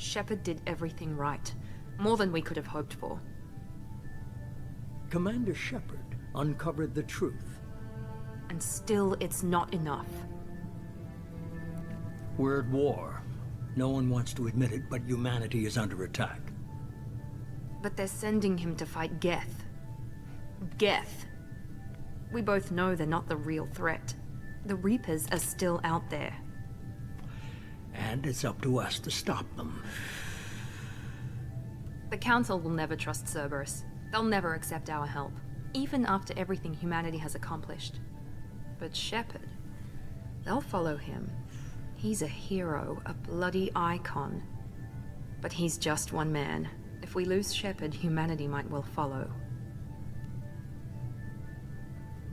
Shepard did everything right. More than we could have hoped for. Commander Shepard uncovered the truth. And still, it's not enough. We're at war. No one wants to admit it, but humanity is under attack. But they're sending him to fight Geth. Geth. We both know they're not the real threat. The Reapers are still out there. And it's up to us to stop them. The Council will never trust Cerberus. They'll never accept our help, even after everything humanity has accomplished. But Shepard, they'll follow him. He's a hero, a bloody icon. But he's just one man. If we lose Shepard, humanity might well follow.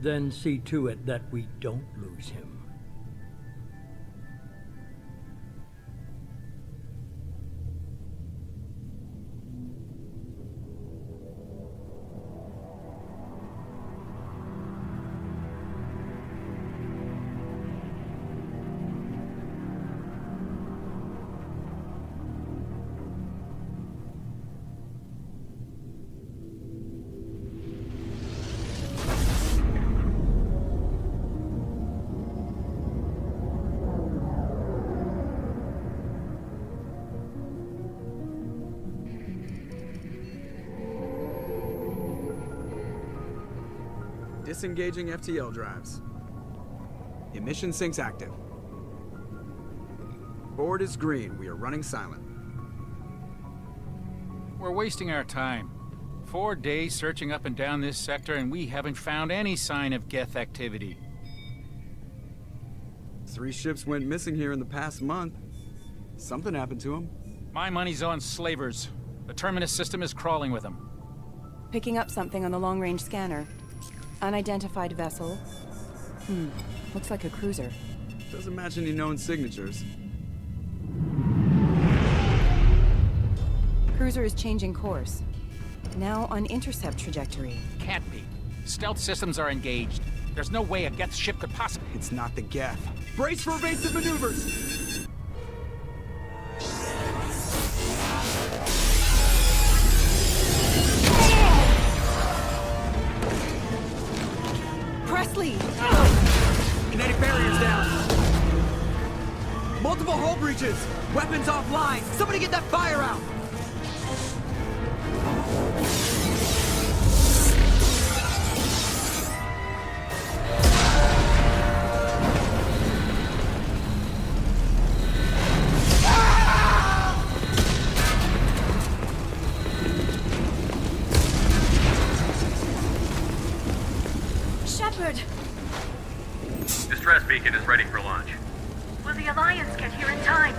Then see to it that we don't lose him. Disengaging FTL drives. Emission sinks active. Board is green. We are running silent. We're wasting our time. 4 days searching up and down this sector, and we haven't found any sign of Geth activity. 3 ships went missing here in the past month. Something happened to them. My money's on slavers. The Terminus system is crawling with them. Picking up something on the long-range scanner. Unidentified vessel. Looks like a cruiser. Doesn't match any known signatures. Cruiser is changing course. Now on intercept trajectory. Can't be. Stealth systems are engaged. There's no way a Geth ship could possibly... It's not the Geth. Brace for evasive maneuvers! Presley! Kinetic barriers down! Multiple hull breaches! Weapons offline! Somebody get that fire out! Shepard! Distress beacon is ready for launch. Will the Alliance get here in time?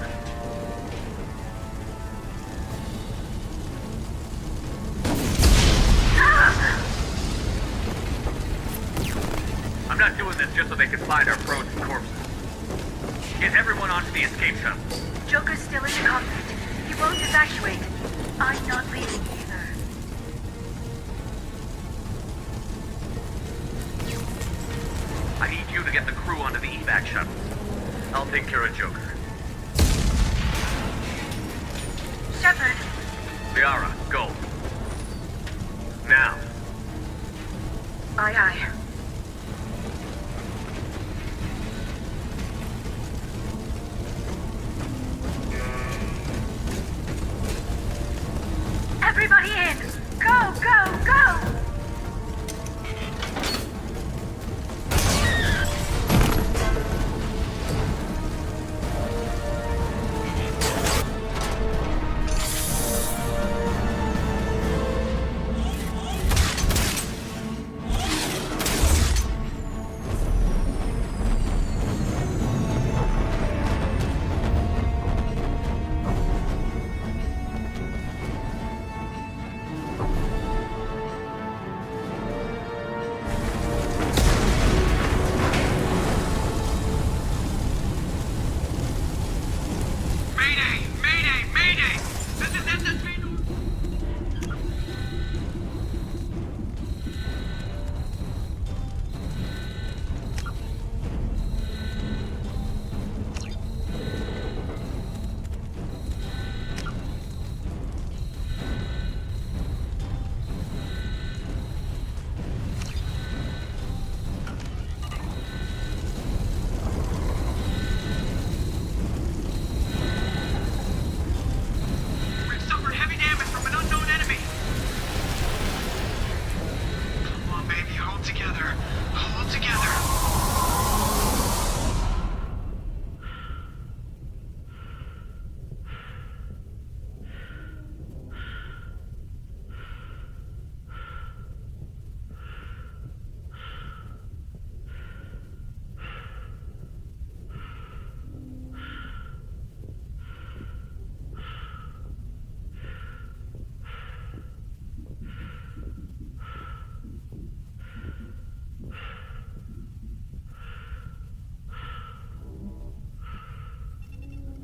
I'm not doing this just so they can find our frozen corpses. Get everyone onto the escape shuttle. Joker's still in the cockpit. He won't evacuate. I'm not leaving either. I need you to get the crew onto the evac shuttle. I'll take care of Joker. Shepard! Liara, go. Now. Aye, aye. Everybody in! Go, go, go! together. Hold together.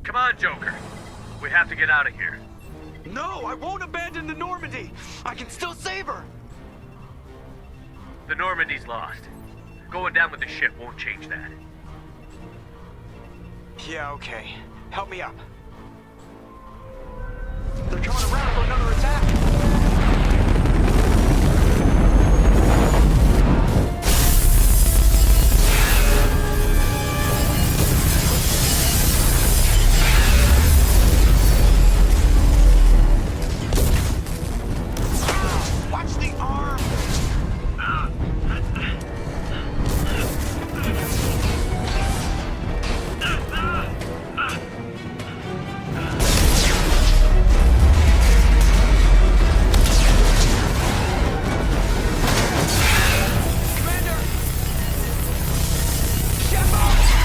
Come on, Joker. We have to get out of here. No, I won't abandon the Normandy. I can still save her. The Normandy's lost. Going down with the ship won't change that. Yeah, okay. Help me up. They're coming around for another attack. Watch the arm! Commander! Shepard!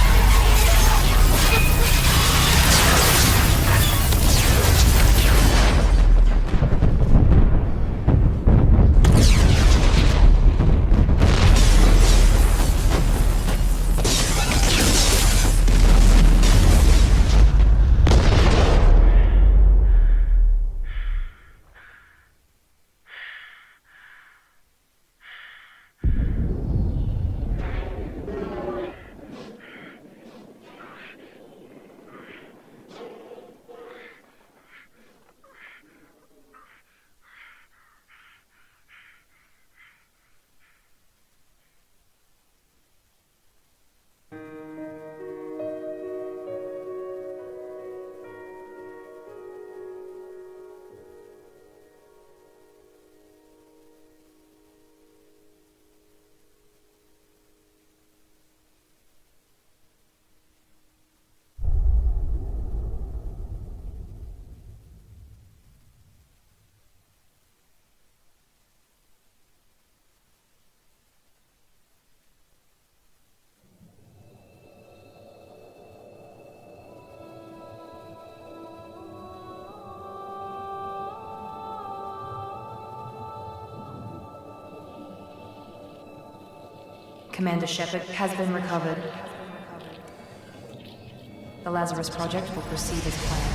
Commander Shepard has been recovered. The Lazarus Project will proceed as planned.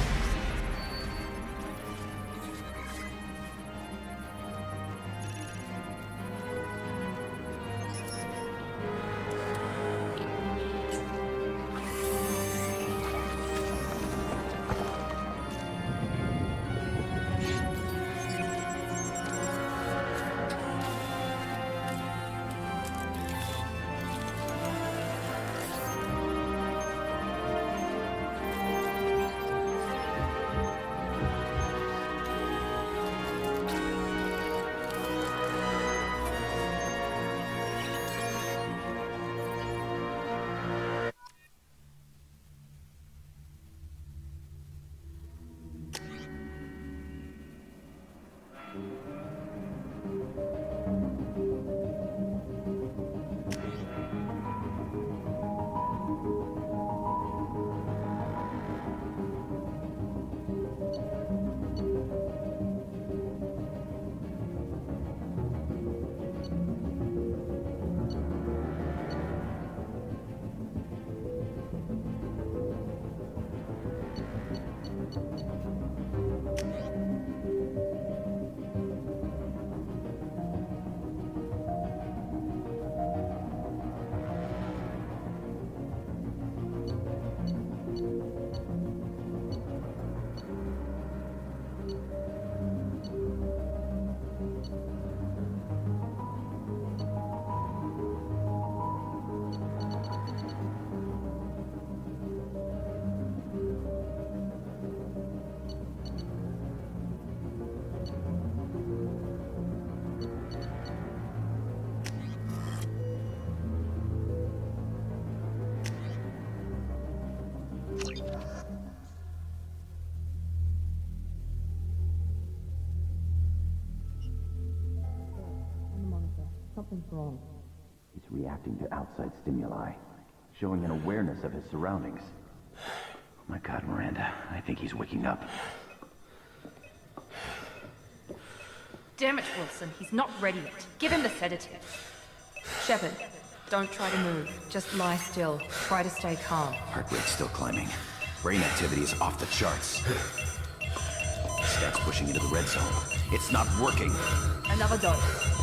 Something's wrong. He's reacting to outside stimuli, showing an awareness of his surroundings. Oh my God, Miranda, I think he's waking up. Damn it, Wilson, he's not ready yet. Give him the sedative. Shepard, don't try to move. Just lie still. Try to stay calm. Heart rate's still climbing. Brain activity is off the charts. Stats pushing into the red zone. It's not working. Another dose.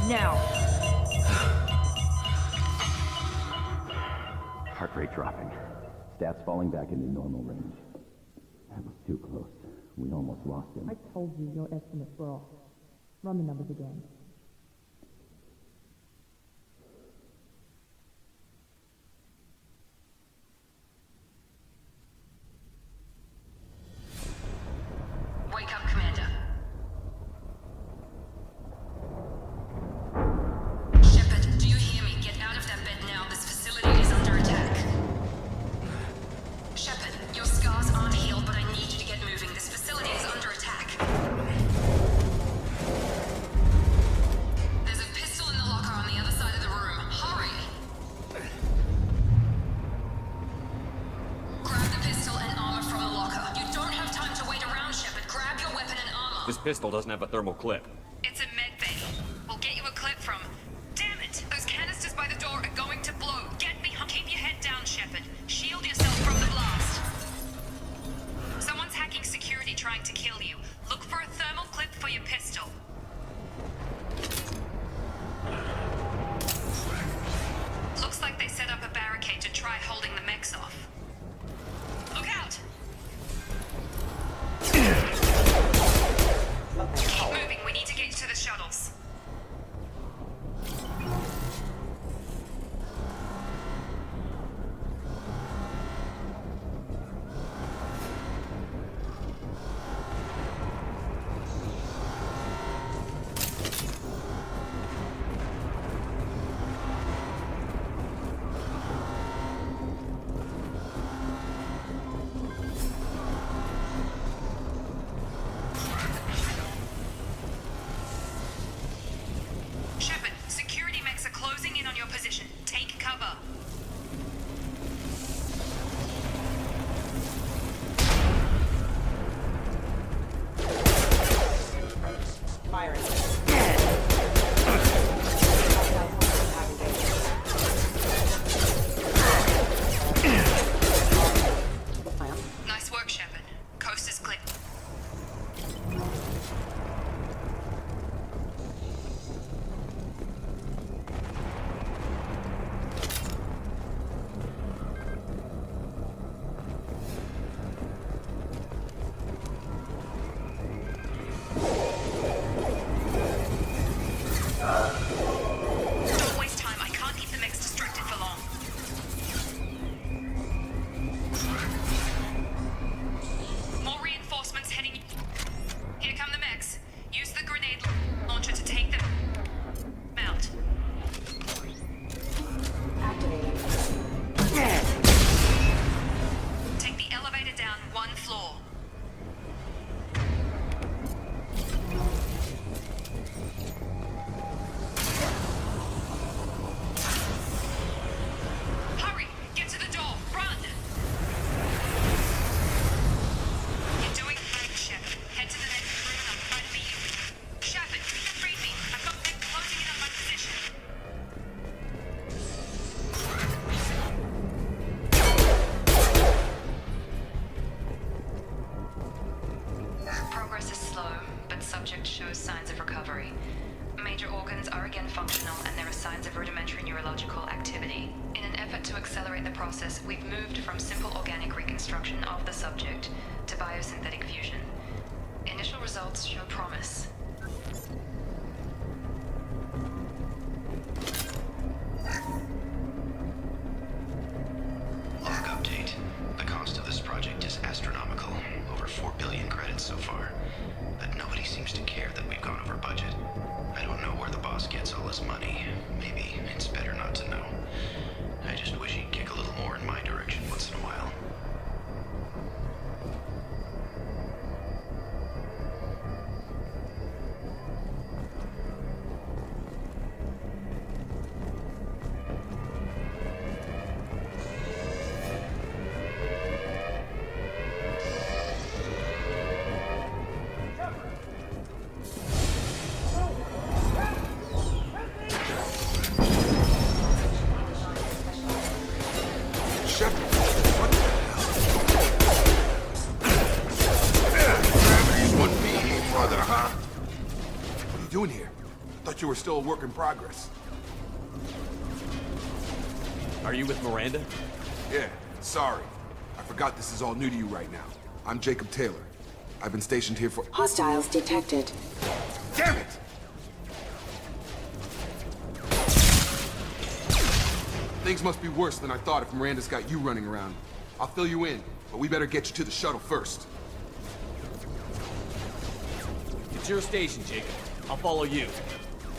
Now. Heart rate dropping. Stats falling back into normal range. That was too close. We almost lost him. I told you your estimates were off. Run the numbers again. Wake up, Commander. Shepard, do you hear me? Get out of that bed now. This facility is under attack. Shepard, your scars aren't healed, but I need you to get moving. This facility is under attack. There's a pistol in the locker on the other side of the room. Hurry! Grab the pistol and armor from the locker. You don't have time to wait around, Shepard. Grab your weapon and armor. This pistol doesn't have a thermal clip. It's a med bay. We'll get you a clip from... Damn it! Those canisters by the door are going to blow. Get behind. Keep your head down, Shepard. Shield yourself from the blast. Someone's hacking security trying to kill you. Look for a thermal clip for your pistol. Looks like they set up a barricade to try holding the mechs off. Look out! Keep moving. We need to get to the shuttles. Shepard, security mechs are closing in on your position. Take cover. Firing. Nice work, Shepard. Coast is clear. Don't waste time. I can't keep the mechs distracted for long. More reinforcements heading. Here come the mechs. Use the grenade launcher to take them out. Take the elevator down one floor. Hurry! Get to the door! Run! You're doing great, Shepard. Head to the next room and I'll try to meet you. Shepard, read me. I've got them closing in on my position. Progress is slow, but subject shows signs of recovery. Major organs are again functional, and there are signs of rudimentary neurological activity. In an effort to accelerate the process, we've moved from simple organic reconstruction of the subject to biosynthetic fusion. Initial results show promise. Log update. The cost of this project is astronomical. Over 4 billion credits so far. But nobody seems to care that we've gone over budget. I don't know where the boss gets all his money. Maybe it's better not to know. I just wish he'd kick a little more in my direction once in a while. were still a work in progress. Are you with Miranda? Yeah, sorry. I forgot this is all new to you right now. I'm Jacob Taylor. I've been stationed here for— Hostiles detected. Damn it! Things must be worse than I thought if Miranda's got you running around. I'll fill you in, but we better get you to the shuttle first. It's your station, Jacob. I'll follow you.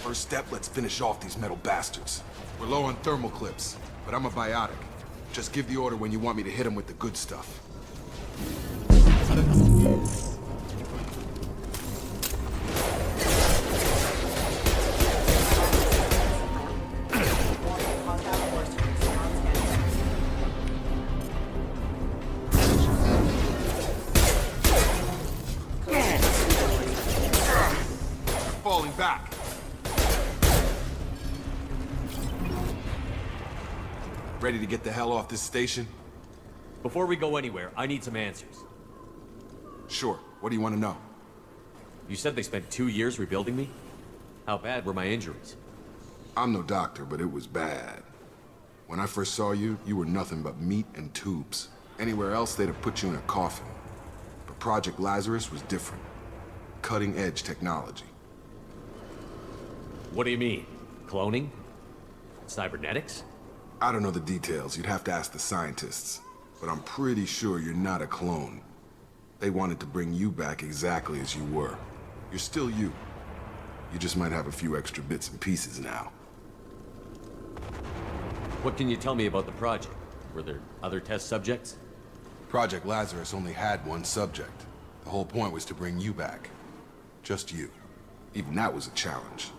First step, let's finish off these metal bastards. We're low on thermal clips, but I'm a biotic. Just give the order when you want me to hit them with the good stuff. Falling back. Ready to get the hell off this station? Before we go anywhere, I need some answers. Sure. What do you want to know? You said they spent 2 years rebuilding me? How bad were my injuries? I'm no doctor, but it was bad. When I first saw you, you were nothing but meat and tubes. Anywhere else, they'd have put you in a coffin. But Project Lazarus was different. Cutting-edge technology. What do you mean? Cloning? Cybernetics? I don't know the details. You'd have to ask the scientists. But I'm pretty sure you're not a clone. They wanted to bring you back exactly as you were. You're still you. You just might have a few extra bits and pieces now. What can you tell me about the project? Were there other test subjects? Project Lazarus only had one subject. The whole point was to bring you back. Just you. Even that was a challenge.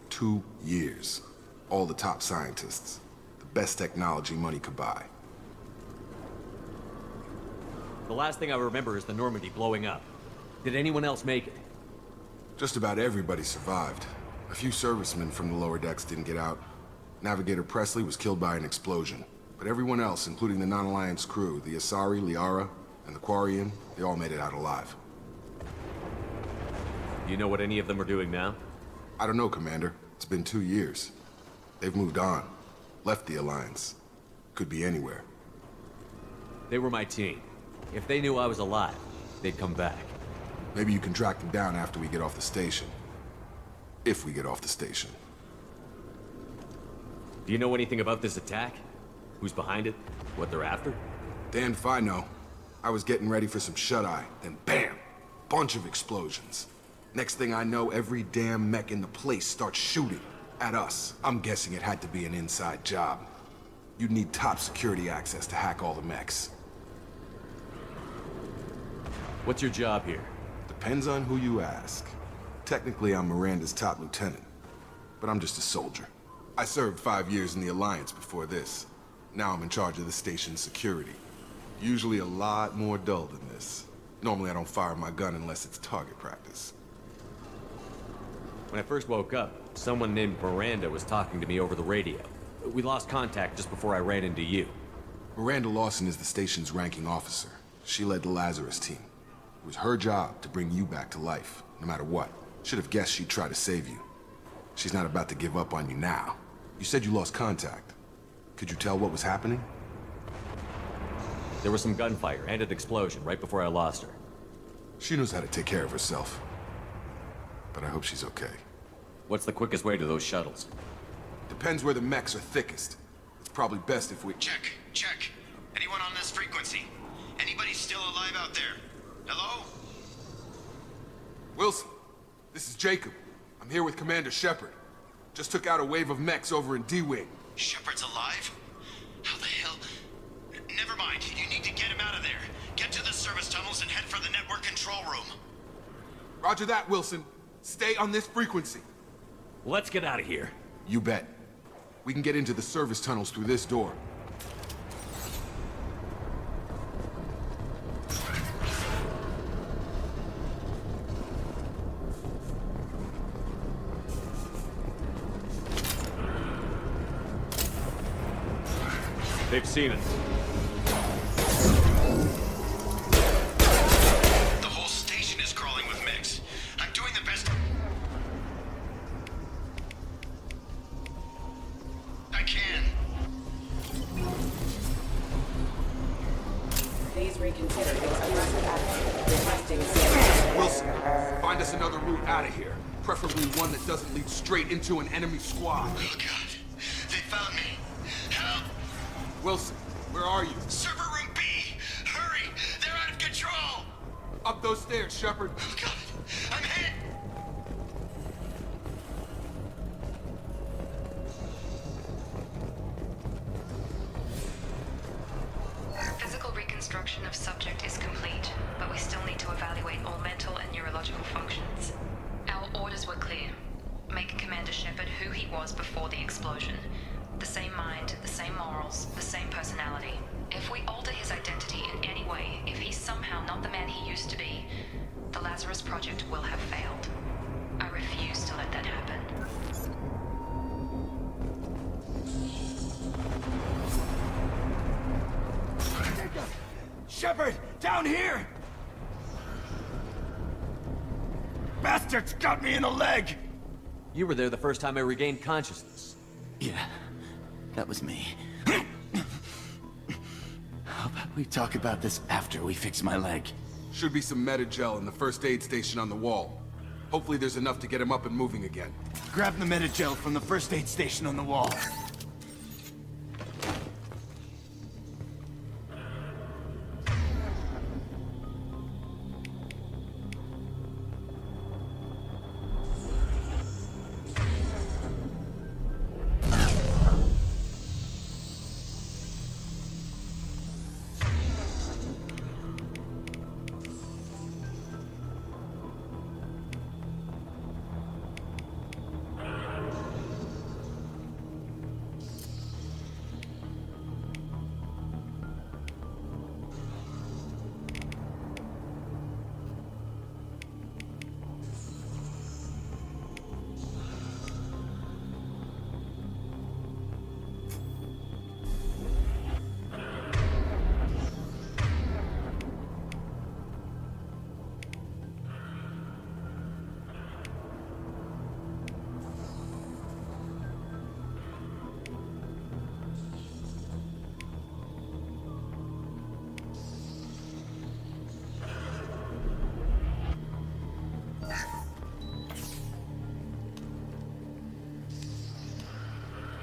2 years. All the top scientists. The best technology money could buy. The last thing I remember is the Normandy blowing up. Did anyone else make it? Just about everybody survived. A few servicemen from the lower decks didn't get out. Navigator Presley was killed by an explosion. But everyone else, including the non-Alliance crew, the Asari, Liara, and the Quarian, they all made it out alive. Do you know what any of them are doing now? I don't know, Commander. It's been 2 years. They've moved on. Left the Alliance. Could be anywhere. They were my team. If they knew I was alive, they'd come back. Maybe you can track them down after we get off the station. If we get off the station. Do you know anything about this attack? Who's behind it? What they're after? Damned if I know. I was getting ready for some shut-eye, then bam! Bunch of explosions. Next thing I know, every damn mech in the place starts shooting at us. I'm guessing it had to be an inside job. You'd need top security access to hack all the mechs. What's your job here? Depends on who you ask. Technically, I'm Miranda's top lieutenant, but I'm just a soldier. I served 5 years in the Alliance before this. Now I'm in charge of the station's security. Usually a lot more dull than this. Normally I don't fire my gun unless it's target practice. When I first woke up, someone named Miranda was talking to me over the radio. We lost contact just before I ran into you. Miranda Lawson is the station's ranking officer. She led the Lazarus team. It was her job to bring you back to life, no matter what. Should have guessed she'd try to save you. She's not about to give up on you now. You said you lost contact. Could you tell what was happening? There was some gunfire and an explosion right before I lost her. She knows how to take care of herself. But I hope she's okay. What's the quickest way to those shuttles? Depends where the mechs are thickest. It's probably best if we— Check. Anyone on this frequency? Anybody still alive out there? Hello? Wilson, this is Jacob. I'm here with Commander Shepard. Just took out a wave of mechs over in D-Wing. Shepard's alive? How the hell? Never mind. You need to get him out of there. Get to the service tunnels and head for the network control room. Roger that, Wilson. Stay on this frequency. Let's get out of here. You bet. We can get into the service tunnels through this door. They've seen us. The whole station is crawling with mechs. I'm doing the best. reconsider your aggressive attitude, requesting Wilson, find us another route out of here. Preferably one that doesn't lead straight into an enemy squad. Oh god. They found me. Help! Wilson, where are you? Server room B! Hurry! They're out of control! Up those stairs, Shepard. Oh god. I'm hit! Physical reconstruction of subject is complete, but we still need to evaluate all mental and neurological functions. Our orders were clear. Make Commander Shepard who he was before the explosion. The same mind, the same morals, the same personality. If we alter his identity in any way, if he's somehow not the man he used to be, the Lazarus Project will have failed. I refuse to let that happen. Shepard, down here! Bastards got me in the leg! You were there the first time I regained consciousness. Yeah, that was me. How about we talk about this after we fix my leg? Should be some Metagel in the first aid station on the wall. Hopefully there's enough to get him up and moving again. Grab the Metagel from the first aid station on the wall.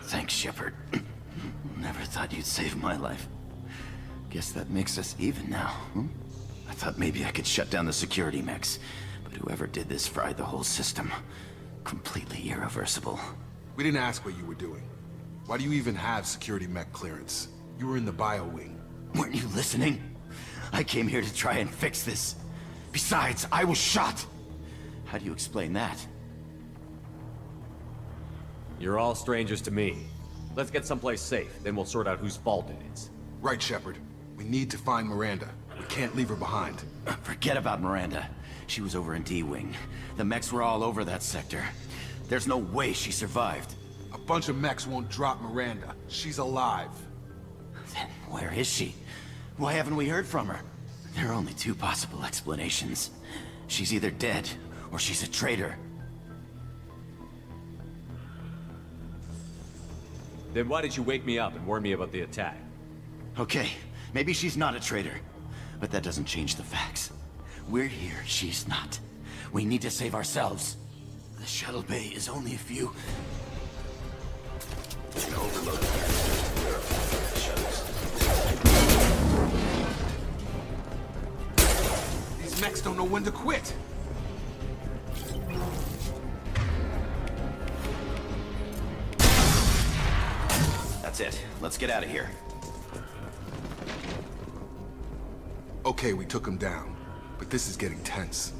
Thanks, Shepard. Never thought you'd save my life. Guess that makes us even now, hmm? I thought maybe I could shut down the security mechs, but whoever did this fried the whole system. Completely irreversible. We didn't ask what you were doing. Why do you even have security mech clearance? You were in the bio wing. Weren't you listening? I came here to try and fix this. Besides, I was shot. How do you explain that? You're all strangers to me. Let's get someplace safe, then we'll sort out whose fault it is. Right, Shepard. We need to find Miranda. We can't leave her behind. Forget about Miranda. She was over in D-Wing. The mechs were all over that sector. There's no way she survived. A bunch of mechs won't drop Miranda. She's alive. Then where is she? Why haven't we heard from her? There are only two possible explanations. She's either dead, or she's a traitor. Then why did you wake me up and warn me about the attack? Okay, maybe she's not a traitor, but that doesn't change the facts. We're here, she's not. We need to save ourselves. The shuttle bay is only a few... Overload. These mechs don't know when to quit. That's it. Let's get out of here. Okay, we took him down, but this is getting tense.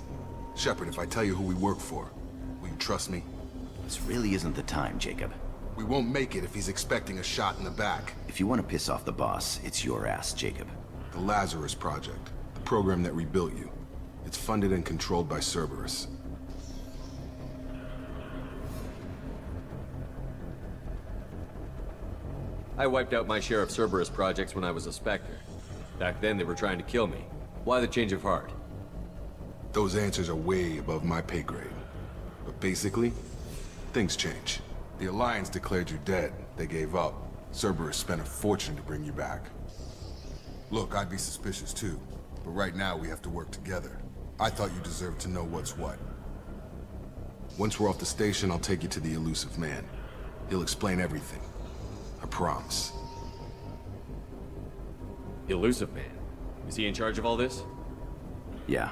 Shepard, if I tell you who we work for, will you trust me? This really isn't the time, Jacob. We won't make it if he's expecting a shot in the back. If you want to piss off the boss, it's your ass, Jacob. The Lazarus Project, the program that rebuilt you. It's funded and controlled by Cerberus. I wiped out my share of Cerberus projects when I was a Spectre. Back then, they were trying to kill me. Why the change of heart? Those answers are way above my pay grade. But basically, things change. The Alliance declared you dead. They gave up. Cerberus spent a fortune to bring you back. Look, I'd be suspicious too. But right now, we have to work together. I thought you deserved to know what's what. Once we're off the station, I'll take you to the elusive man. He'll explain everything. I promise. Elusive man? Is he in charge of all this? Yeah.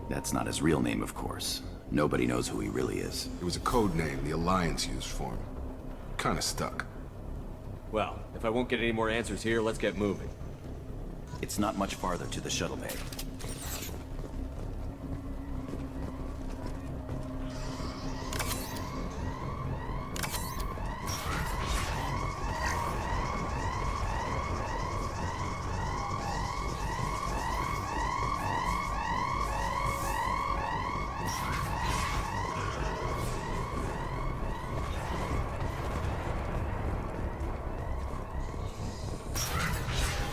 That's not his real name, of course. Nobody knows who he really is. It was a code name the Alliance used for him. Kinda stuck. Well, if I won't get any more answers here, let's get moving. It's not much farther to the shuttle bay.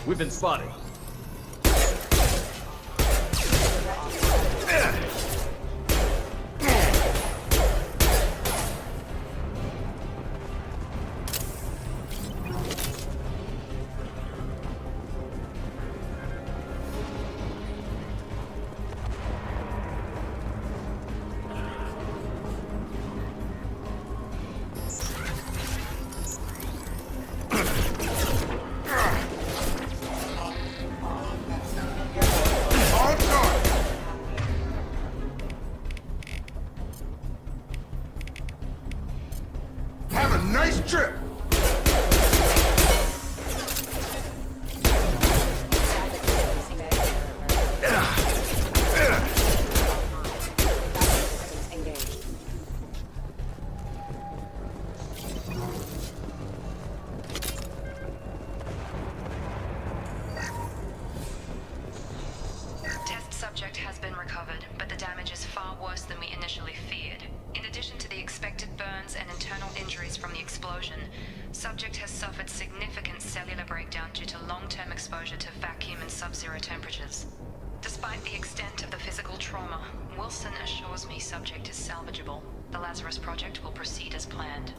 We've been spotted. Nice trip! Test subject has been recovered, but the damage is far worse than we initially feared. In addition to the expected burns and internal injuries from the explosion, subject has suffered significant cellular breakdown due to long-term exposure to vacuum and sub-zero temperatures. Despite the extent of the physical trauma, Wilson assures me subject is salvageable. The Lazarus project will proceed as planned.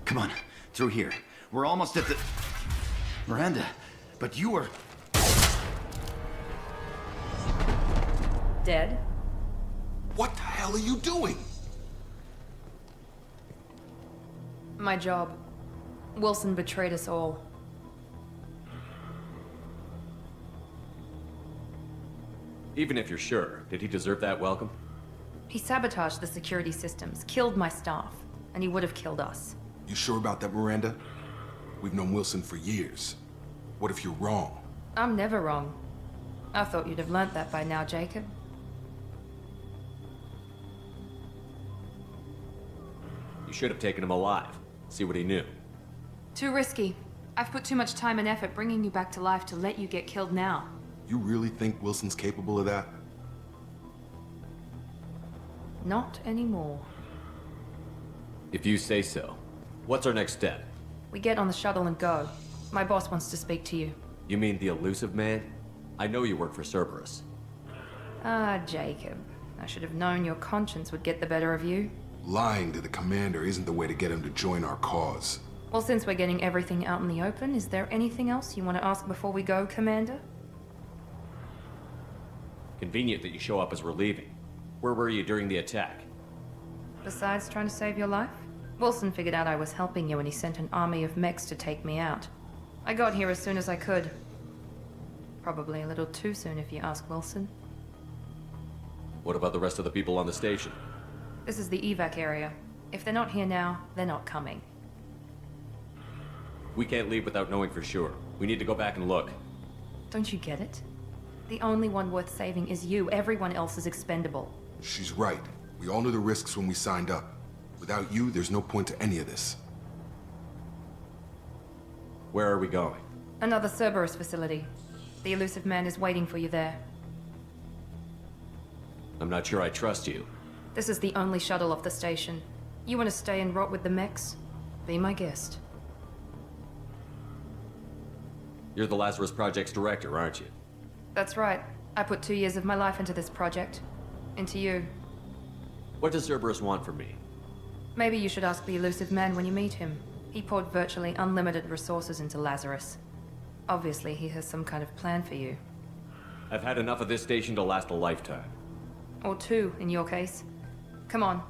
Come on, through here. We're almost at the... Miranda, but you were... Dead? What the hell are you doing? My job. Wilson betrayed us all. Even if you're sure, did he deserve that welcome? He sabotaged the security systems, killed my staff, and he would have killed us. You sure about that, Miranda? We've known Wilson for years. What if you're wrong? I'm never wrong. I thought you'd have learnt that by now, Jacob. You should have taken him alive. See what he knew. Too risky. I've put too much time and effort bringing you back to life to let you get killed now. You really think Wilson's capable of that? Not anymore. If you say so. What's our next step? We get on the shuttle and go. My boss wants to speak to you. You mean the elusive man? I know you work for Cerberus. Ah, Jacob. I should have known your conscience would get the better of you. Lying to the commander isn't the way to get him to join our cause. Well, since we're getting everything out in the open, is there anything else you want to ask before we go, Commander? Convenient that you show up as we're leaving. Where were you during the attack? Besides trying to save your life? Wilson figured out I was helping you and he sent an army of mechs to take me out. I got here as soon as I could. Probably a little too soon if you ask Wilson. What about the rest of the people on the station? This is the evac area. If they're not here now, they're not coming. We can't leave without knowing for sure. We need to go back and look. Don't you get it? The only one worth saving is you. Everyone else is expendable. She's right. We all knew the risks when we signed up. Without you, there's no point to any of this. Where are we going? Another Cerberus facility. The elusive man is waiting for you there. I'm not sure I trust you. This is the only shuttle off the station. You want to stay and rot with the mechs? Be my guest. You're the Lazarus Project's director, aren't you? That's right. I put 2 years of my life into this project. Into you. What does Cerberus want from me? Maybe you should ask the elusive man when you meet him. He poured virtually unlimited resources into Lazarus. Obviously, he has some kind of plan for you. I've had enough of this station to last a lifetime. Or 2, in your case. Come on.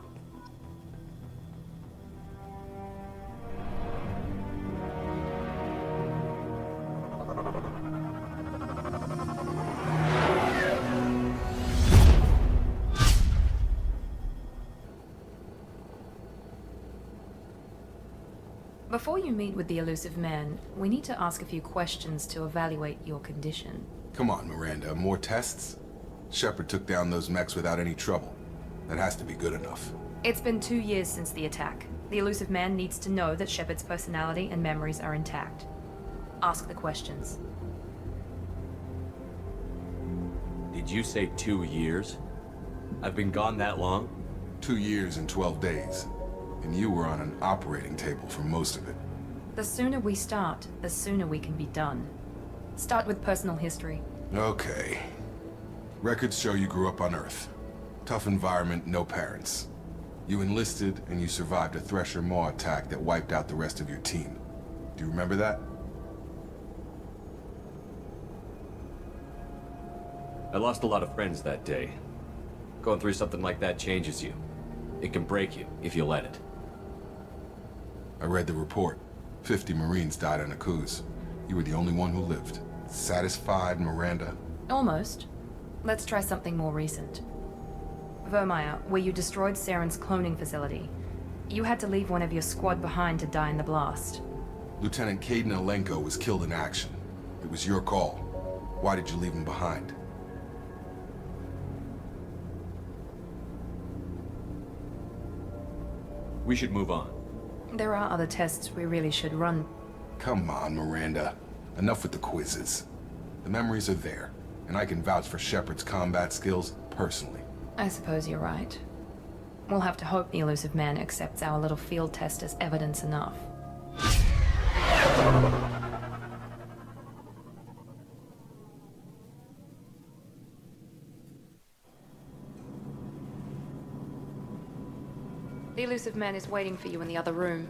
Before you meet with the elusive man, we need to ask a few questions to evaluate your condition. Come on, Miranda, more tests? Shepard took down those mechs without any trouble. That has to be good enough. It's been 2 years since the attack. The elusive man needs to know that Shepard's personality and memories are intact. Ask the questions. Did you say 2 years? I've been gone that long? 2 years and 12 days. And you were on an operating table for most of it. The sooner we start, the sooner we can be done. Start with personal history. Okay. Records show you grew up on Earth. Tough environment, no parents. You enlisted, and you survived a Thresher Maw attack that wiped out the rest of your team. Do you remember that? I lost a lot of friends that day. Going through something like that changes you. It can break you, if you let it. I read the report. 50 Marines died on a cruise. You were the only one who lived. Satisfied, Miranda? Almost. Let's try something more recent. Vermeer, where you destroyed Saren's cloning facility. You had to leave one of your squad behind to die in the blast. Lieutenant Caden Alenko was killed in action. It was your call. Why did you leave him behind? We should move on. There are other tests we really should run. Come on, Miranda. Enough with the quizzes. The memories are there, and I can vouch for Shepard's combat skills personally. I suppose you're right. We'll have to hope the elusive man accepts our little field test as evidence enough. The elusive man is waiting for you in the other room.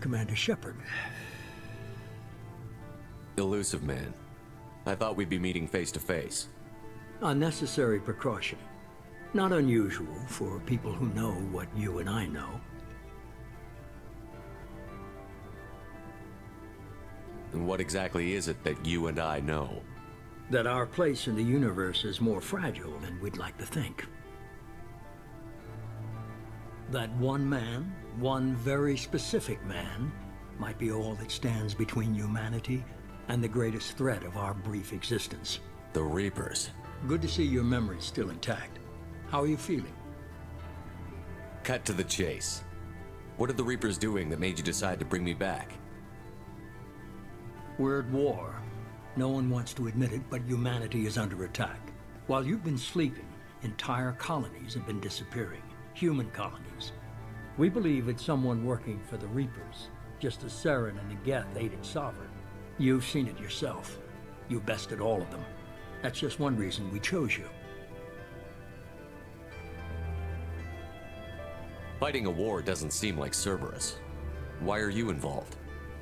Commander Shepard. Elusive man. I thought we'd be meeting face to face. Unnecessary precaution. Not unusual for people who know what you and I know. And what exactly is it that you and I know? That our place in the universe is more fragile than we'd like to think. That one man, one very specific man, might be all that stands between humanity and the greatest threat of our brief existence. The Reapers. Good to see your memory's still intact. How are you feeling? Cut to the chase. What are the Reapers doing that made you decide to bring me back? We're at war. No one wants to admit it, but humanity is under attack. While you've been sleeping, entire colonies have been disappearing. Human colonies. We believe it's someone working for the Reapers, just as Saren and the Geth aided Sovereign. You've seen it yourself. You bested all of them. That's just one reason we chose you. Fighting a war doesn't seem like Cerberus. Why are you involved?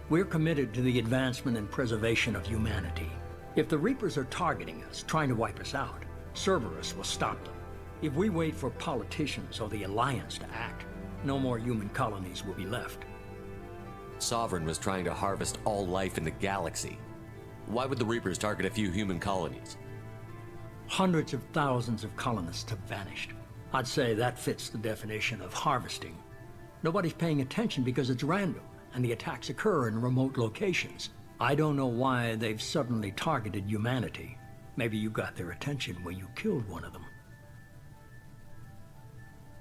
We're committed to the advancement and preservation of humanity. If the Reapers are targeting us, trying to wipe us out, Cerberus will stop them. If we wait for politicians or the Alliance to act, no more human colonies will be left. Sovereign was trying to harvest all life in the galaxy. Why would the Reapers target a few human colonies? Hundreds of thousands of colonists have vanished. I'd say that fits the definition of harvesting. Nobody's paying attention because it's random, and the attacks occur in remote locations. I don't know why they've suddenly targeted humanity. Maybe you got their attention when you killed one of them.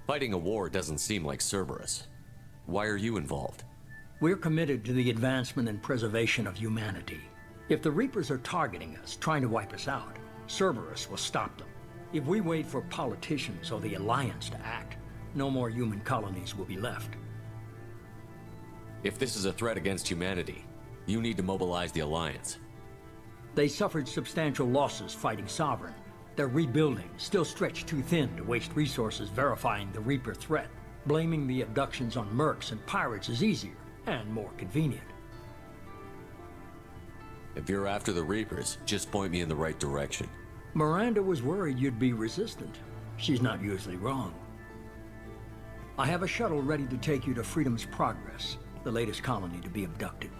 Fighting a war doesn't seem like Cerberus. Why are you involved? We're committed to the advancement and preservation of humanity. If the Reapers are targeting us, trying to wipe us out, Cerberus will stop them. If we wait for politicians or the Alliance to act, no more human colonies will be left. If this is a threat against humanity, you need to mobilize the Alliance. They suffered substantial losses fighting Sovereign. They're rebuilding, still stretched too thin to waste resources verifying the Reaper threat. Blaming the abductions on mercs and pirates is easier and more convenient. If you're after the Reapers, just point me in the right direction. Miranda was worried you'd be resistant. She's not usually wrong. I have a shuttle ready to take you to Freedom's Progress, the latest colony to be abducted.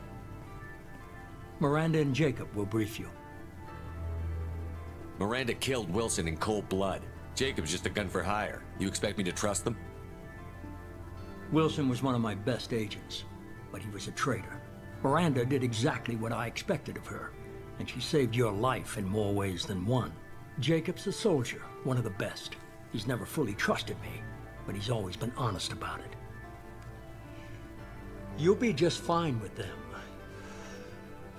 Miranda and Jacob will brief you. Miranda killed Wilson in cold blood. Jacob's just a gun for hire. You expect me to trust them? Wilson was one of my best agents, but he was a traitor. Miranda did exactly what I expected of her, and she saved your life in more ways than one. Jacob's a soldier, one of the best. He's never fully trusted me, but he's always been honest about it. You'll be just fine with them.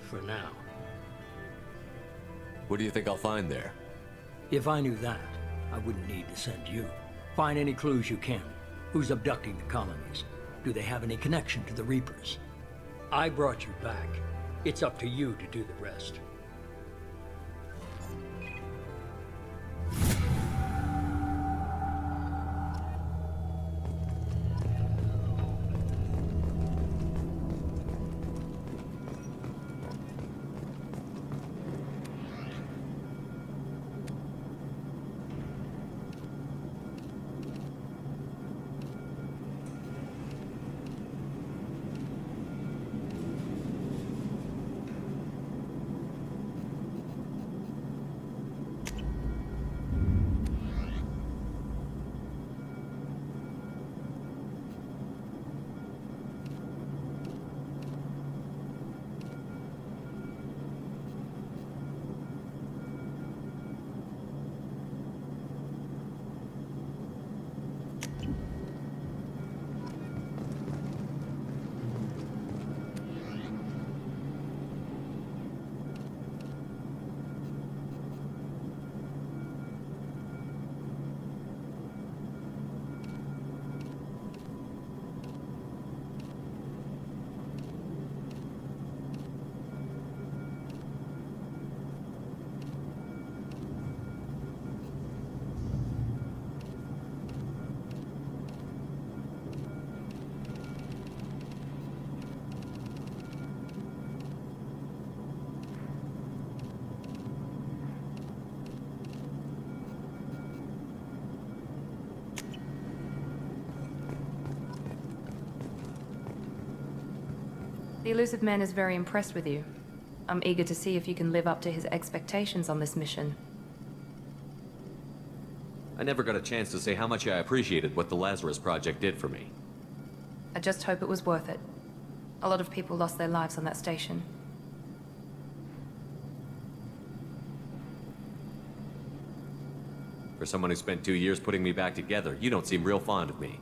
For now. What do you think I'll find there? If I knew that, I wouldn't need to send you. Find any clues you can. Who's abducting the colonies? Do they have any connection to the Reapers? I brought you back. It's up to you to do the rest. The elusive man is very impressed with you. I'm eager to see if you can live up to his expectations on this mission. I never got a chance to say how much I appreciated what the Lazarus Project did for me. I just hope it was worth it. A lot of people lost their lives on that station. For someone who spent 2 years putting me back together, you don't seem real fond of me.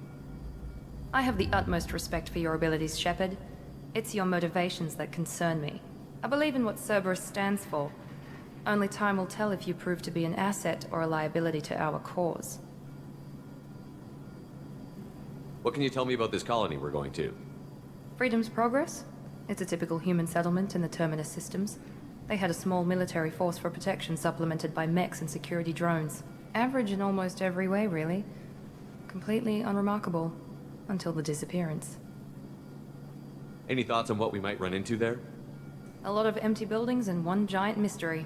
I have the utmost respect for your abilities, Shepard. It's your motivations that concern me. I believe in what Cerberus stands for. Only time will tell if you prove to be an asset or a liability to our cause. What can you tell me about this colony we're going to? Freedom's Progress? It's a typical human settlement in the Terminus systems. They had a small military force for protection supplemented by mechs and security drones. Average in almost every way, really. Completely unremarkable. Until the disappearance. Any thoughts on what we might run into there? A lot of empty buildings and one giant mystery.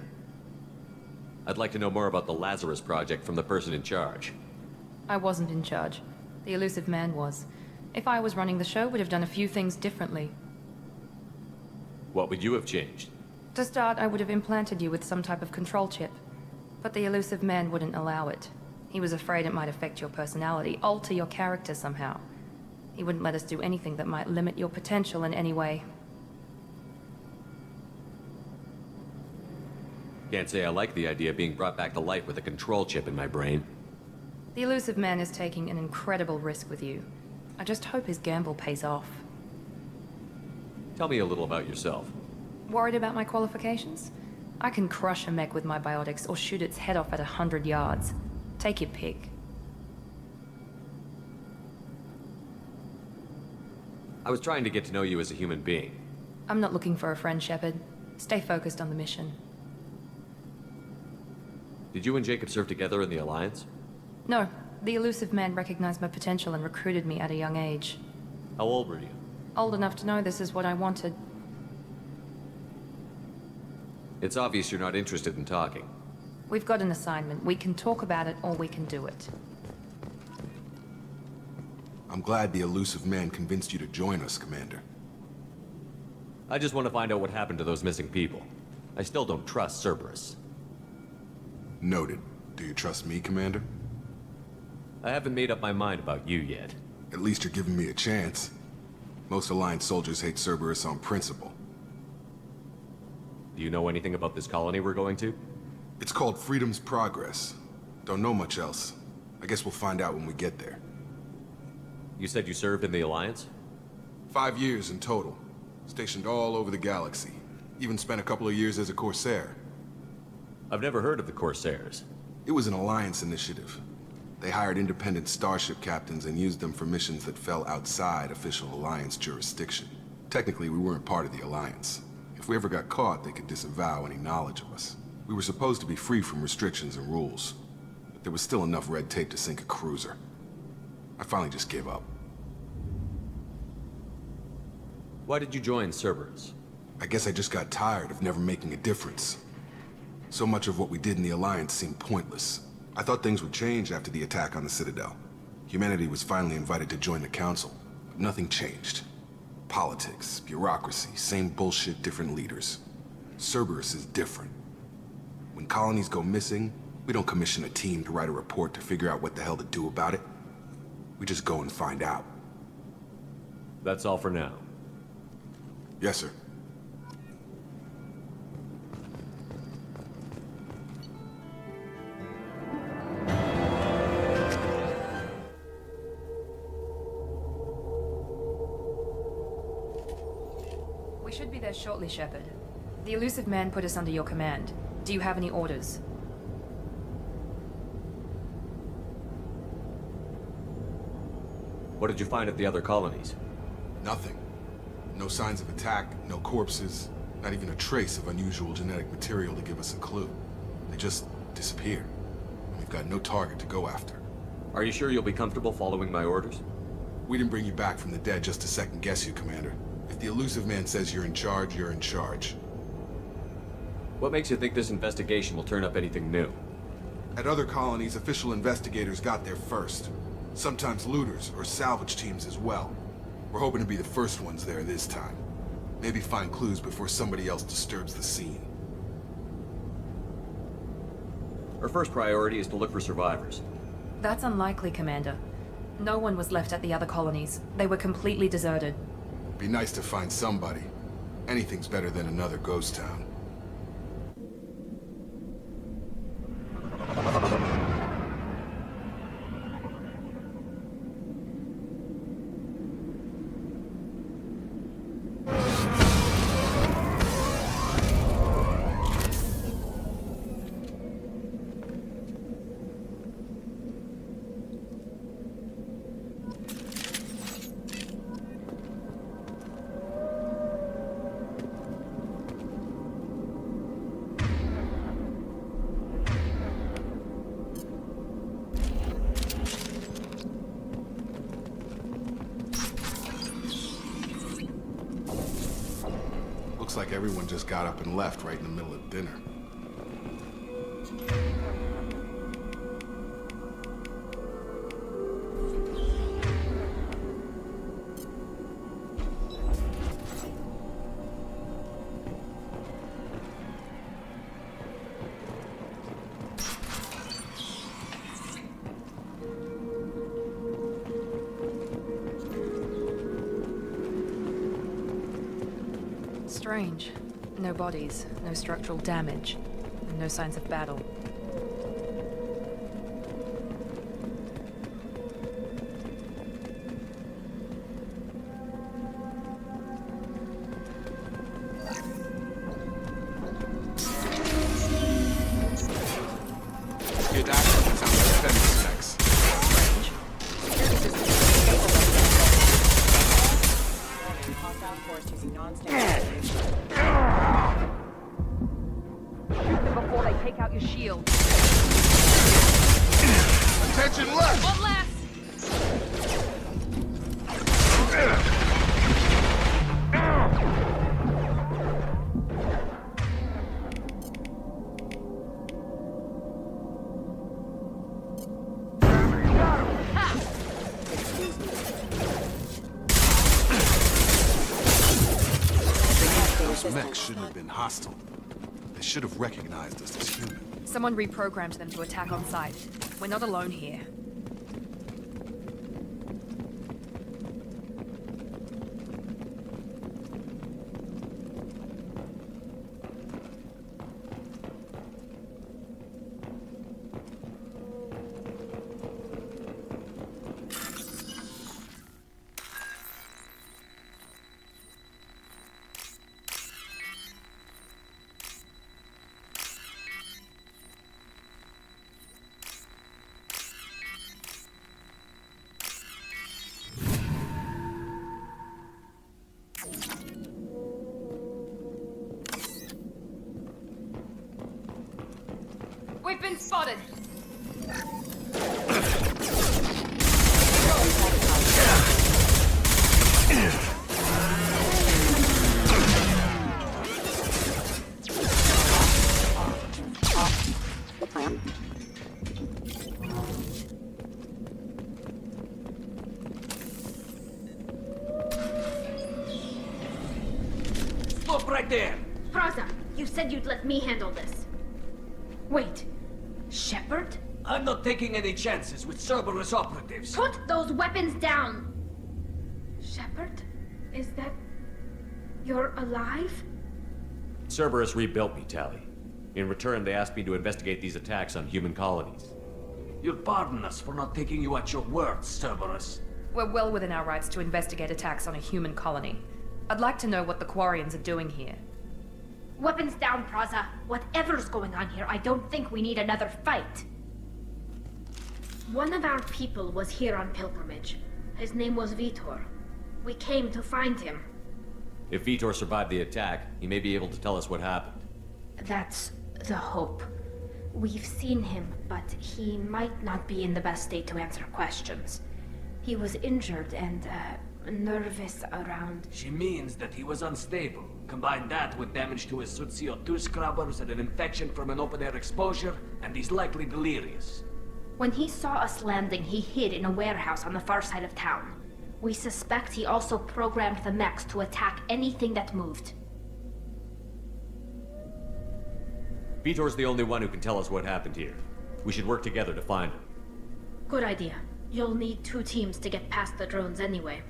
I'd like to know more about the Lazarus Project from the person in charge. I wasn't in charge. The elusive man was. If I was running the show, would have done a few things differently. What would you have changed? To start, I would have implanted you with some type of control chip. But the elusive man wouldn't allow it. He was afraid it might affect your personality, alter your character somehow. He wouldn't let us do anything that might limit your potential in any way. Can't say I like the idea of being brought back to life with a control chip in my brain. The elusive man is taking an incredible risk with you. I just hope his gamble pays off. Tell me a little about yourself. Worried about my qualifications? I can crush a mech with my biotics or shoot its head off at 100 yards. Take your pick. I was trying to get to know you as a human being. I'm not looking for a friend, Shepard. Stay focused on the mission. Did you and Jacob serve together in the Alliance? No. The elusive man recognized my potential and recruited me at a young age. How old were you? Old enough to know this is what I wanted. It's obvious you're not interested in talking. We've got an assignment. We can talk about it or we can do it. I'm glad the elusive man convinced you to join us, Commander. I just want to find out what happened to those missing people. I still don't trust Cerberus. Noted. Do you trust me, Commander? I haven't made up my mind about you yet. At least you're giving me a chance. Most Alliance soldiers hate Cerberus on principle. Do you know anything about this colony we're going to? It's called Freedom's Progress. Don't know much else. I guess we'll find out when we get there. You said you served in the Alliance? 5 years in total. Stationed all over the galaxy. Even spent a couple of years as a Corsair. I've never heard of the Corsairs. It was an Alliance initiative. They hired independent starship captains and used them for missions that fell outside official Alliance jurisdiction. Technically, we weren't part of the Alliance. If we ever got caught, they could disavow any knowledge of us. We were supposed to be free from restrictions and rules, but there was still enough red tape to sink a cruiser. I finally just gave up. Why did you join Cerberus? I guess I just got tired of never making a difference. So much of what we did in the Alliance seemed pointless. I thought things would change after the attack on the Citadel. Humanity was finally invited to join the Council, but nothing changed. Politics, bureaucracy, same bullshit, different leaders. Cerberus is different. When colonies go missing, we don't commission a team to write a report to figure out what the hell to do about it. We just go and find out. That's all for now. Yes, sir. We should be there shortly, Shepard. The elusive man put us under your command. Do you have any orders? What did you find at the other colonies? Nothing. No signs of attack, no corpses, not even a trace of unusual genetic material to give us a clue. They just disappeared. We've got no target to go after. Are you sure you'll be comfortable following my orders? We didn't bring you back from the dead just to second guess you, Commander. If the elusive man says you're in charge, you're in charge. What makes you think this investigation will turn up anything new? At other colonies, official investigators got there first. Sometimes looters or salvage teams as well. We're hoping to be the first ones there this time. Maybe find clues before somebody else disturbs the scene. Our first priority is to look for survivors. That's unlikely, Commander. No one was left at the other colonies. They were completely deserted. Be nice to find somebody. Anything's better than another ghost town. Looks like everyone just got up and left right in the middle of dinner. Strange. No bodies, no structural damage, and no signs of battle. Get access on the defense specs. Shoot them before they take out your shield. Attention left! One less! Those mechs shouldn't have been hostile. They should have recognized us as human. Someone reprogrammed them to attack on sight. We're not alone here. We've been spotted! Stop right there! Praza, you said you'd let me handle this. Wait, Shepard? I'm not taking any chances with Cerberus operatives. Put those weapons down! Shepard? Is that... you're alive? Cerberus rebuilt me, Tally. In return, they asked me to investigate these attacks on human colonies. You'll pardon us for not taking you at your word, Cerberus. We're well within our rights to investigate attacks on a human colony. I'd like to know what the Quarians are doing here. Weapons down, Praza. Whatever's going on here, I don't think we need another fight. One of our people was here on pilgrimage. His name was Vitor. We came to find him. If Vitor survived the attack, he may be able to tell us what happened. That's the hope. We've seen him, but he might not be in the best state to answer questions. He was injured and, nervous around... She means that he was unstable. Combine that with damage to his suit CO2 scrubbers and an infection from an open-air exposure, and he's likely delirious. When he saw us landing, he hid in a warehouse on the far side of town. We suspect he also programmed the mechs to attack anything that moved. Vitor's the only one who can tell us what happened here. We should work together to find him. Good idea. You'll need 2 teams to get past the drones anyway.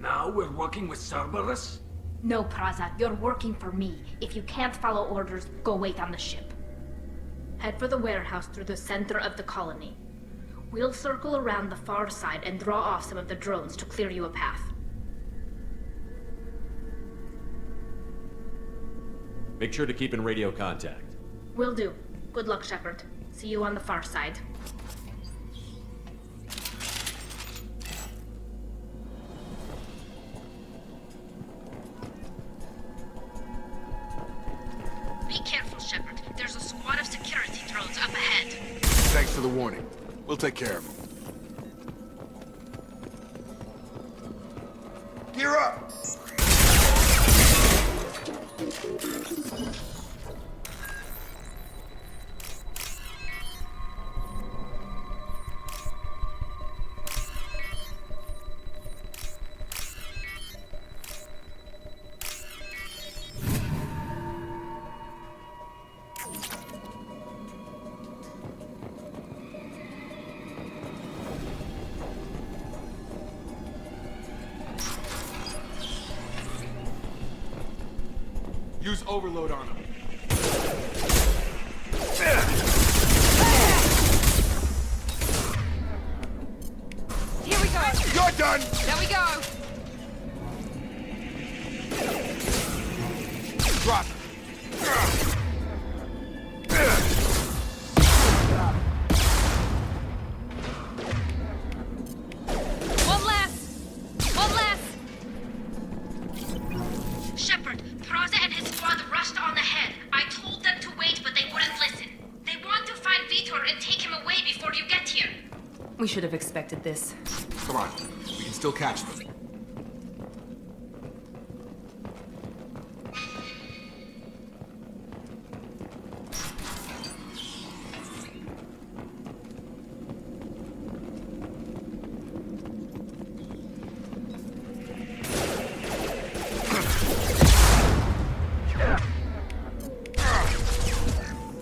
Now we're working with Cerberus? No, Praza, you're working for me. If you can't follow orders, go wait on the ship. Head for the warehouse through the center of the colony. We'll circle around the far side and draw off some of the drones to clear you a path. Make sure to keep in radio contact. Will do. Good luck, Shepard. See you on the far side. Be careful, Shepard. There's a squad of security drones up ahead. Thanks for the warning. We'll take care of them. Gear up! Use overload on him. Here we go! You're done! There we go! Drop. One less! One less! Shepard, Praza and his squad rushed on ahead. I told them to wait, but they wouldn't listen. They want to find Vitor and take him away before you get here. We should have expected this. Come on, we can still catch them.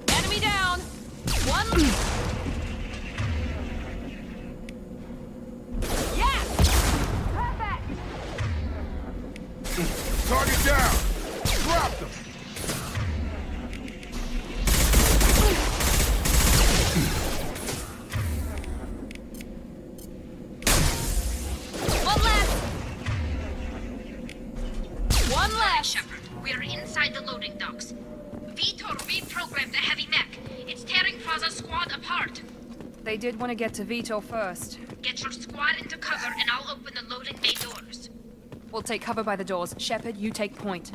Enemy down! One... Yes! Perfect! Target down! Drop them! One left! One left! Shepard, we are inside the loading docks. Vitor reprogrammed the heavy mech. It's tearing Praza's squad apart. They did want to get to Vitor first. Get your squad into cover and I'll open the loading bay doors. We'll take cover by the doors. Shepard, you take point.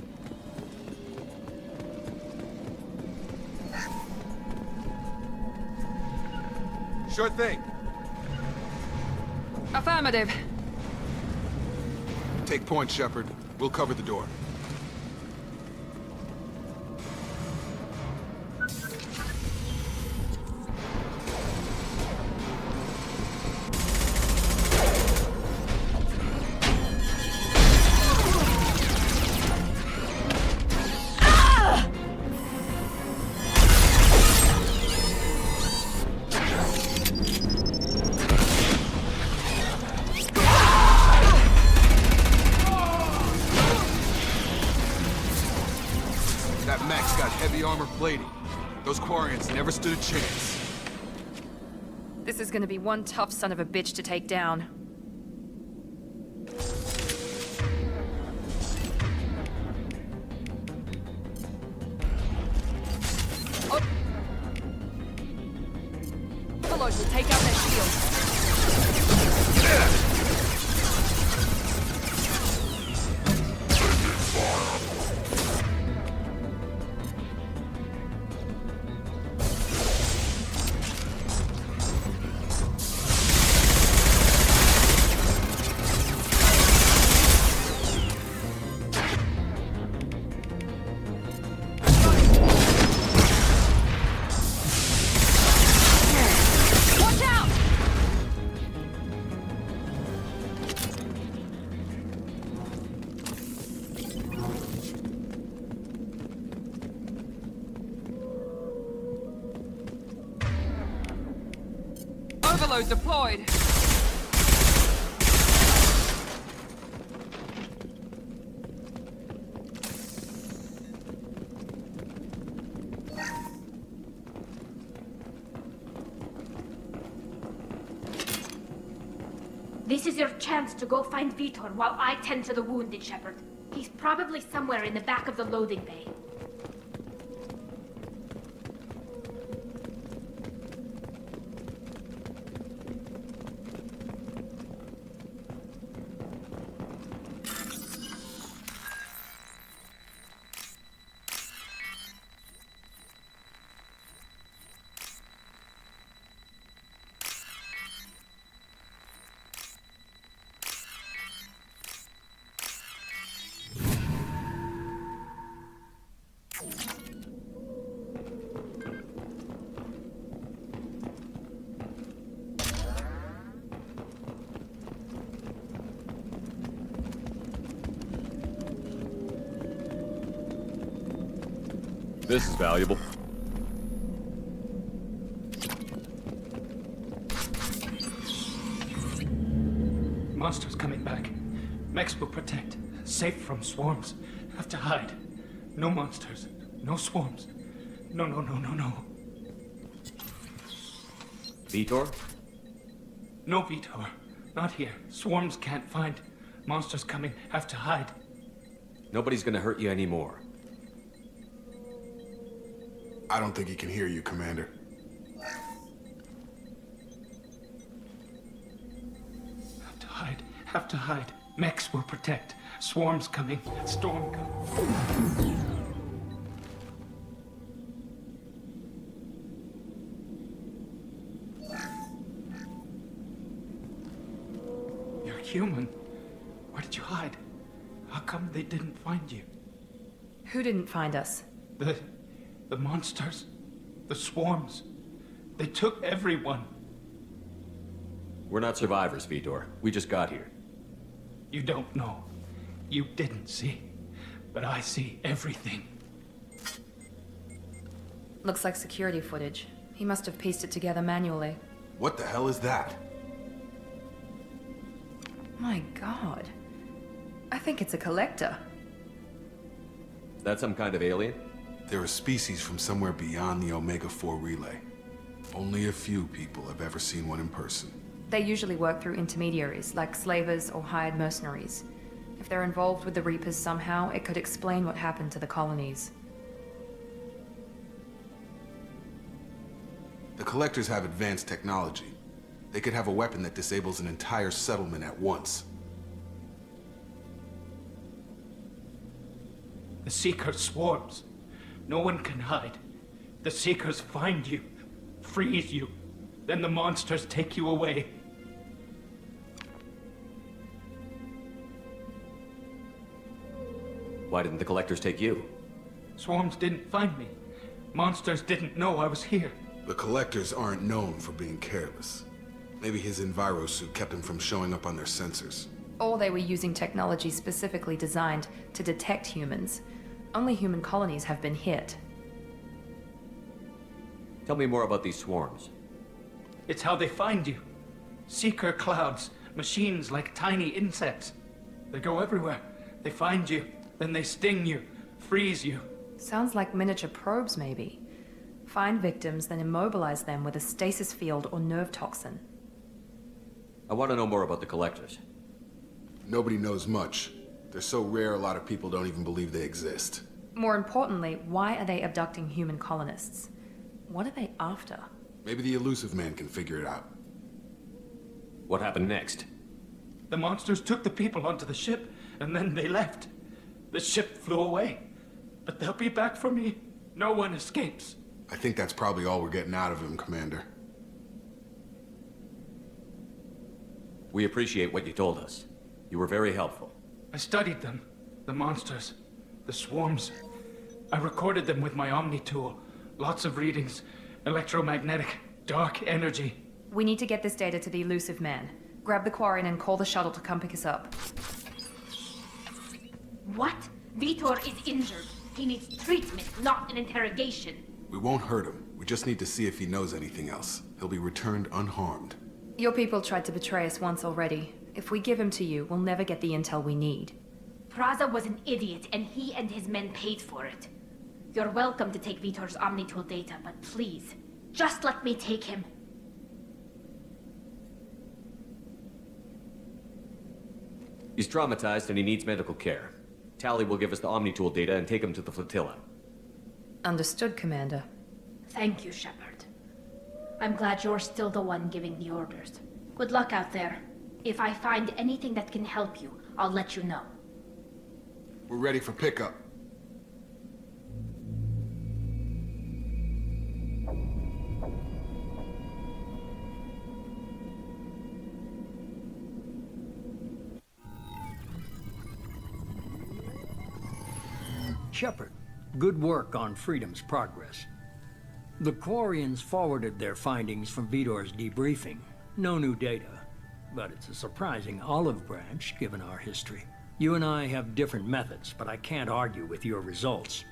Sure thing. Affirmative. Take point, Shepard. We'll cover the door. That mech's got heavy armor plating. Those Quarians never stood a chance. This is gonna be one tough son of a bitch to take down. Oh. Overload will take out their shields. Watch out! Overload deployed. This is your chance to go find Vitor while I tend to the wounded, Shepard. He's probably somewhere in the back of the loading bay. This is valuable. Monsters coming back. Mechs will protect. Safe from swarms. Have to hide. No monsters. No swarms. No. Vitor? No, Vitor. Not here. Swarms can't find. Monsters coming. Have to hide. Nobody's gonna hurt you anymore. I don't think he can hear you, Commander. Have to hide. Mechs will protect. Swarms coming. Storm coming. You're human. Where did you hide? How come they didn't find you? Who didn't find us? The monsters. The swarms. They took everyone. We're not survivors, Vitor. We just got here. You don't know. You didn't see. But I see everything. Looks like security footage. He must have pieced it together manually. What the hell is that? My god. I think it's a collector. Is that some kind of alien? They're a species from somewhere beyond the Omega-4 relay. Only a few people have ever seen one in person. They usually work through intermediaries, like slavers or hired mercenaries. If they're involved with the Reapers somehow, it could explain what happened to the colonies. The Collectors have advanced technology. They could have a weapon that disables an entire settlement at once. The Seeker swarms. No one can hide. The Seekers find you, freeze you, then the monsters take you away. Why didn't the Collectors take you? Swarms didn't find me. Monsters didn't know I was here. The Collectors aren't known for being careless. Maybe his enviro suit kept him from showing up on their sensors. Or they were using technology specifically designed to detect humans. Only human colonies have been hit. Tell me more about these swarms. It's how they find you. Seeker clouds, machines like tiny insects. They go everywhere. They find you, then they sting you, freeze you. Sounds like miniature probes, maybe. Find victims, then immobilize them with a stasis field or nerve toxin. I want to know more about the Collectors. Nobody knows much. They're so rare, a lot of people don't even believe they exist. More importantly, why are they abducting human colonists? What are they after? Maybe the Elusive Man can figure it out. What happened next? The monsters took the people onto the ship, and then they left. The ship flew away. But they'll be back for me. No one escapes. I think that's probably all we're getting out of him, Commander. We appreciate what you told us. You were very helpful. I studied them. The monsters. The swarms. I recorded them with my Omni tool. Lots of readings. Electromagnetic. Dark energy. We need to get this data to the Elusive Man. Grab the Quarian and call the shuttle to come pick us up. What? Vitor is injured. He needs treatment, not an interrogation. We won't hurt him. We just need to see if he knows anything else. He'll be returned unharmed. Your people tried to betray us once already. If we give him to you, we'll never get the intel we need. Praza was an idiot, and he and his men paid for it. You're welcome to take Vitor's Omnitool data, but please, just let me take him. He's traumatized and he needs medical care. Tally will give us the Omnitool data and take him to the flotilla. Understood, Commander. Thank you, Shepard. I'm glad you're still the one giving the orders. Good luck out there. If I find anything that can help you, I'll let you know. We're ready for pickup. Shepard, good work on Freedom's progress. The Quarians forwarded their findings from Vitor's debriefing. No new data, but it's a surprising olive branch given our history. You and I have different methods, but I can't argue with your results.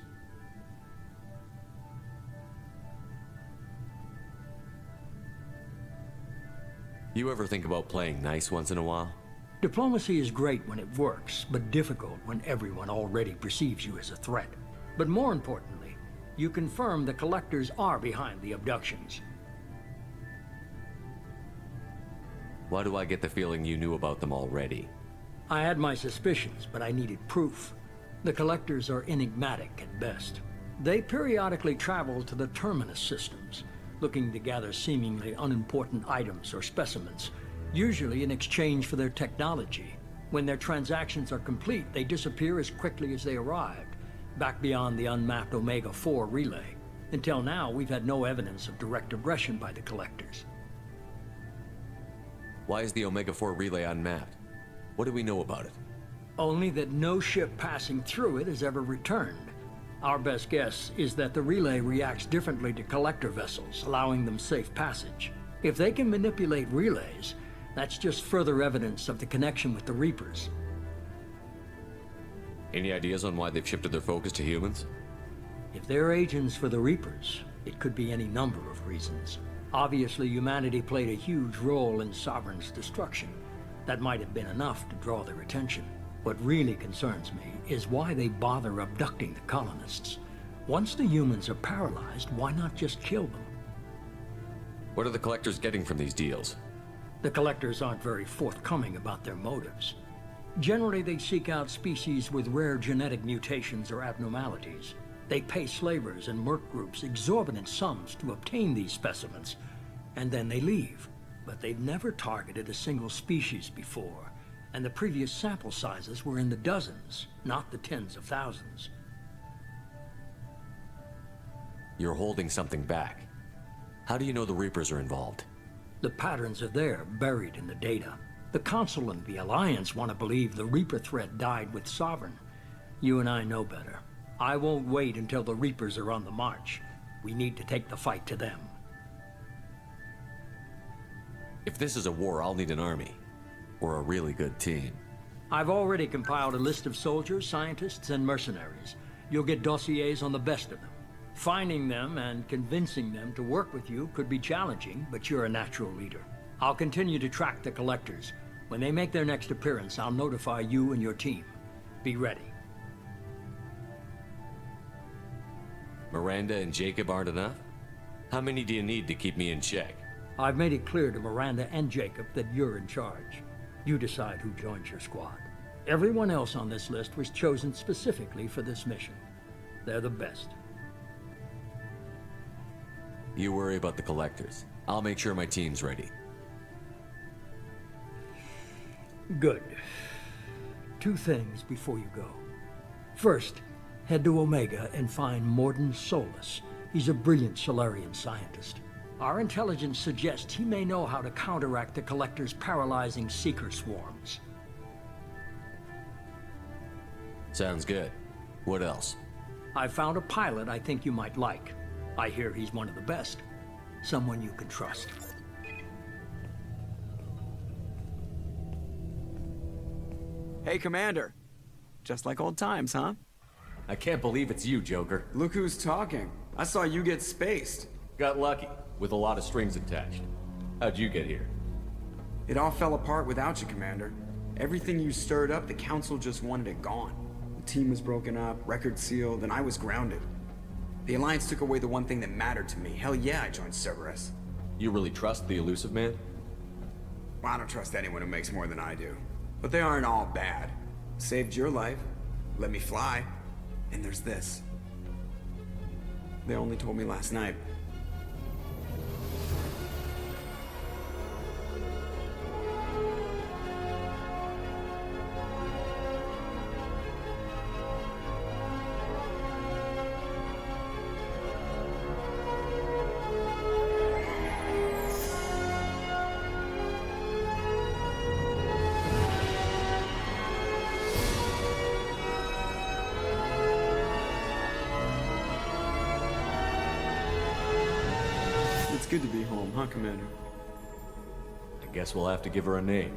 You ever think about playing nice once in a while? Diplomacy is great when it works, but difficult when everyone already perceives you as a threat. But more importantly, you confirm the collectors are behind the abductions. Why do I get the feeling you knew about them already? I had my suspicions, but I needed proof. The collectors are enigmatic at best. They periodically travel to the terminus systems, looking to gather seemingly unimportant items or specimens, usually in exchange for their technology. When their transactions are complete, they disappear as quickly as they arrived, back beyond the unmapped Omega-4 relay. Until now, we've had no evidence of direct aggression by the collectors. Why is the Omega-4 relay unmapped? What do we know about it? Only that no ship passing through it has ever returned. Our best guess is that the relay reacts differently to collector vessels, allowing them safe passage. If they can manipulate relays, that's just further evidence of the connection with the Reapers. Any ideas on why they've shifted their focus to humans? If they're agents for the Reapers, it could be any number of reasons. Obviously, humanity played a huge role in Sovereign's destruction. That might have been enough to draw their attention. What really concerns me is why they bother abducting the colonists. Once the humans are paralyzed, why not just kill them? What are the collectors getting from these deals? The collectors aren't very forthcoming about their motives. Generally, they seek out species with rare genetic mutations or abnormalities. They pay slavers and merc groups exorbitant sums to obtain these specimens, and then they leave. But they've never targeted a single species before, and the previous sample sizes were in the dozens, not the tens of thousands. You're holding something back. How do you know the Reapers are involved? The patterns are there, buried in the data. The Council and the Alliance want to believe the Reaper threat died with Sovereign. You and I know better. I won't wait until the Reapers are on the march. We need to take the fight to them. If this is a war, I'll need an army. Or a really good team. I've already compiled a list of soldiers, scientists, and mercenaries. You'll get dossiers on the best of them. Finding them and convincing them to work with you could be challenging, but you're a natural leader. I'll continue to track the collectors. When they make their next appearance, I'll notify you and your team. Be ready. Miranda and Jacob aren't enough? How many do you need to keep me in check? I've made it clear to Miranda and Jacob that you're in charge. You decide who joins your squad. Everyone else on this list was chosen specifically for this mission. They're the best. You worry about the collectors. I'll make sure my team's ready. Good. 2 things before you go. First, head to Omega and find Morden Solus. He's a brilliant Solarian scientist. Our intelligence suggests he may know how to counteract the Collector's paralyzing Seeker swarms. Sounds good. What else? I found a pilot I think you might like. I hear he's one of the best. Someone you can trust. Hey, Commander. Just like old times, huh? I can't believe it's you, Joker. Look who's talking. I saw you get spaced. Got lucky, with a lot of strings attached. How'd you get here? It all fell apart without you, Commander. Everything you stirred up, the Council just wanted it gone. The team was broken up, record sealed, and I was grounded. The Alliance took away the one thing that mattered to me. Hell yeah, I joined Cerberus. You really trust the elusive man? Well, I don't trust anyone who makes more than I do. But they aren't all bad. Saved your life, let me fly, and there's this. They only told me last night. It's good to be home, huh, Commander? I guess we'll have to give her a name.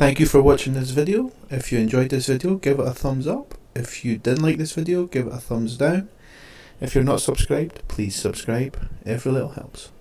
Thank you for watching this video. If you enjoyed this video, give it a thumbs up. If you didn't like this video, give it a thumbs down. If you're not subscribed, please subscribe. Every little helps.